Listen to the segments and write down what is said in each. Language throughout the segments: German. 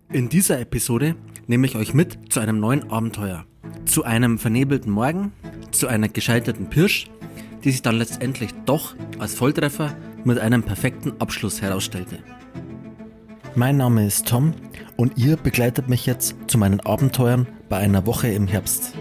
In dieser Episode nehme ich euch mit zu einem neuen Abenteuer. Zu einem vernebelten Morgen, zu einer gescheiterten Pirsch, die sich dann letztendlich doch als Volltreffer mit einem perfekten Abschluss herausstellte. Mein Name ist Tom und ihr begleitet mich jetzt zu meinen Abenteuern bei einer Woche im Herbst.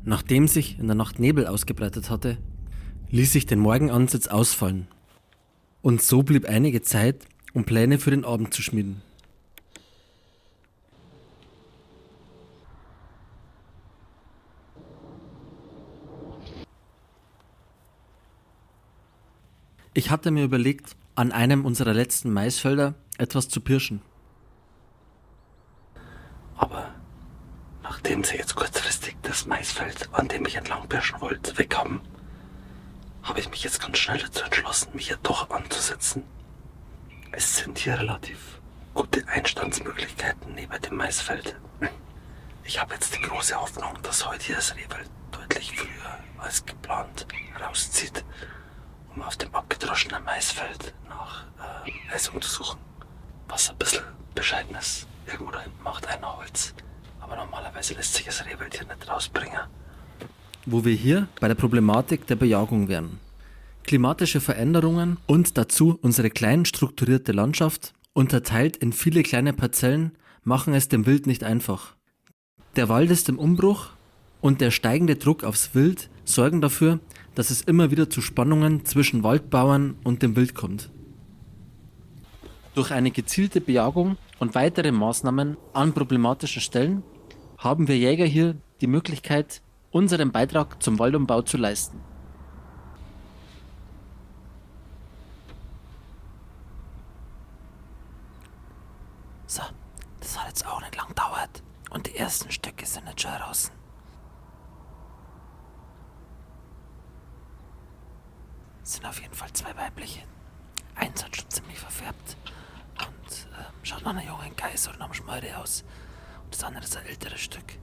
Nachdem sich in der Nacht Nebel ausgebreitet hatte, ließ ich den Morgenansitz ausfallen. Und so blieb einige Zeit, um Pläne für den Abend zu schmieden. Ich hatte mir überlegt, an einem unserer letzten Maisfelder etwas zu pirschen. Aber nachdem sie jetzt kurzfristig das Maisfeld, an dem ich entlang pirschen wollte, weg haben, habe ich mich jetzt ganz schnell dazu entschlossen, mich hier doch anzusetzen. Es sind hier relativ gute Einstandsmöglichkeiten neben dem Maisfeld. Ich habe jetzt die große Hoffnung, dass heute hier das Rehfeld deutlich früher als geplant rauszieht, um auf dem abgedroschenen Maisfeld nach Eis zu suchen. Was ein bisschen bescheiden ist. Irgendwo da hinten macht einer Holz. Aber normalerweise lässt sich das Rehwild hier nicht rausbringen. Wo wir hier bei der Problematik der Bejagung wären. Klimatische Veränderungen und dazu unsere klein strukturierte Landschaft, unterteilt in viele kleine Parzellen, machen es dem Wild nicht einfach. Der Wald ist im Umbruch und der steigende Druck aufs Wild sorgen dafür, dass es immer wieder zu Spannungen zwischen Waldbauern und dem Wild kommt. Durch eine gezielte Bejagung und weitere Maßnahmen an problematischen Stellen haben wir Jäger hier die Möglichkeit, unseren Beitrag zum Waldumbau zu leisten. So, das hat jetzt auch nicht lang gedauert. Und die ersten Stücke sind jetzt schon draußen. Es sind auf jeden Fall zwei weibliche. Eins hat schon ziemlich verfärbt und schaut nach einer jungen Geiß oder nach einem Schmeide aus. Und das andere ist ein älteres Stück.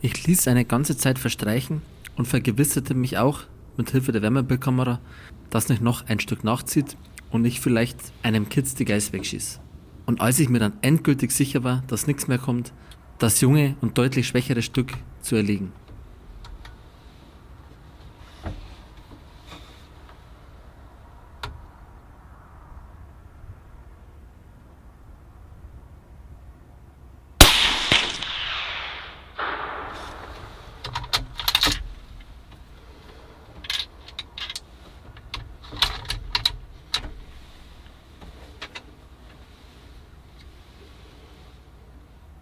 Ich ließ eine ganze Zeit verstreichen und vergewisserte mich auch mit Hilfe der Wärmebildkamera, dass nicht noch ein Stück nachzieht und ich vielleicht einem Kitz die Geiß wegschieß. Und als ich mir dann endgültig sicher war, dass nichts mehr kommt, das junge und deutlich schwächere Stück zu erlegen.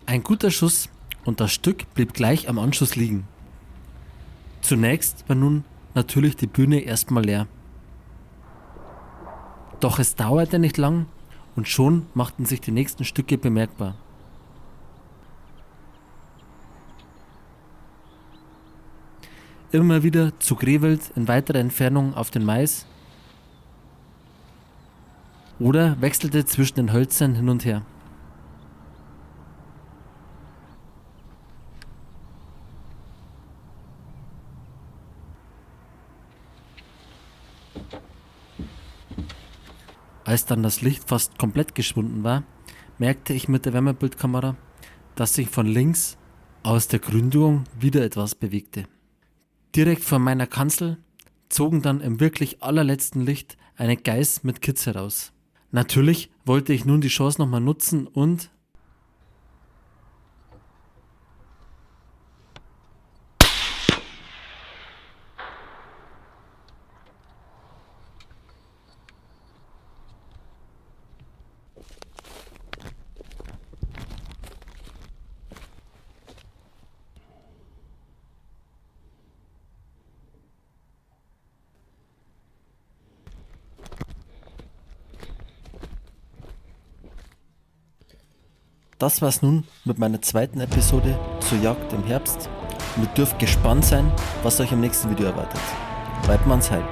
Ein guter Schuss und das Stück blieb gleich am Anschuss liegen. Zunächst war nun natürlich die Bühne erstmal leer. Doch es dauerte nicht lang und schon machten sich die nächsten Stücke bemerkbar. Immer wieder zog Rehwild in weiterer Entfernung auf den Mais oder wechselte zwischen den Hölzern hin und her. Als dann das Licht fast komplett geschwunden war, merkte ich mit der Wärmebildkamera, dass sich von links aus der Gründung wieder etwas bewegte. Direkt vor meiner Kanzel zogen dann im wirklich allerletzten Licht eine Geiß mit Kitz heraus. Natürlich wollte ich nun die Chance nochmal nutzen und Das war's nun mit meiner zweiten Episode zur Jagd im Herbst. Und ihr dürft gespannt sein, was euch im nächsten Video erwartet. Bleibt mal ans Heil.